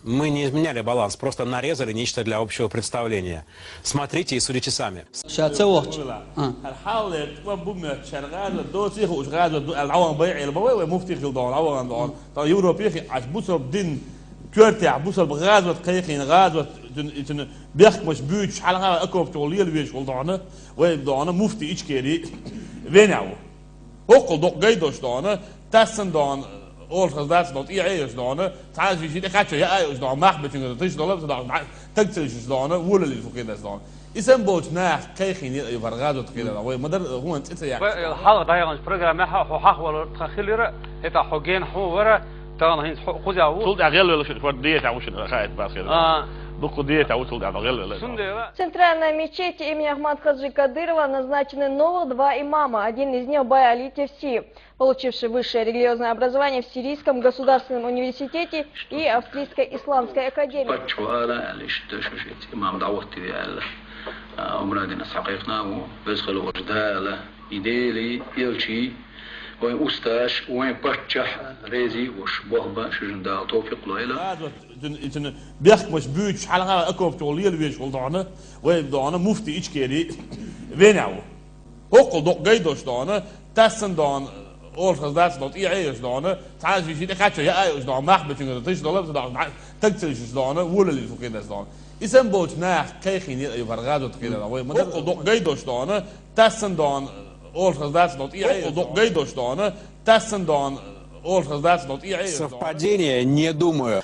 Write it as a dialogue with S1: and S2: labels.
S1: Мы не изменяли баланс, просто нарезали нечто для общего представления. Смотрите и судите сами.
S2: كورتع بوصل بغازوة قيقين غازوة بيخ مش بيوتش حلقة أكوب توليل ويش ولدعنا ويبدعنا مفتي إيش كيري وينعو هقل دق جيدوش دعنا تسن دعنا أول خزدات دعنا إيه إيش دعنا تعال في شيء خاتش يا إيش دعنا محبة تنقل تيش دعنا دعنا تكتلش دعنا ولا اللي فوق كده دعنا إسم بوش ناح قيقين يفرغازوة كده ومدر هو أنت يعني
S3: الحلقة ده برنامج حق ولا تخيلره هتا حجين حوره تانا هين خوزي أو
S2: تولد أغلى ولا شو ديت أو شو خايت بأخير بقول ديت أو تولد أغلى ولا
S4: В центральной мечети имени Ахмад Хаджи Кадырова назначены новых два имама. Один из них Бай Али Тевси, получивший высшее религиозное образование в Сирийском государственном университете и Австрийской исламской академии.
S5: وين أستاش وين بتشح ريزي وش بوهبا شجندا توفيق ليلى
S2: بيخ مش بيوتش حلقة أكوب توليل ويش ولدعنا ويبدعنا مفتي إيش كيري وينعو هقل دق جيدوش دعنا تسن دعنا أول خزدات دعنا إيه إيش دعنا تعال في شيء خاتش يا إيش دعنا محبة تنقل تيش دعنا تكتلش دعنا ولا اللي فوق كده دعنا إسم بوش ناح قيقين يفرغازوة كده هقل دق جيدوش دعنا تسن دعنا أول خزدات دعنا إيه دق جيدوش دعنا تسن دعنا أول خزدات دعنا إيه
S1: Совпадение, не думаю.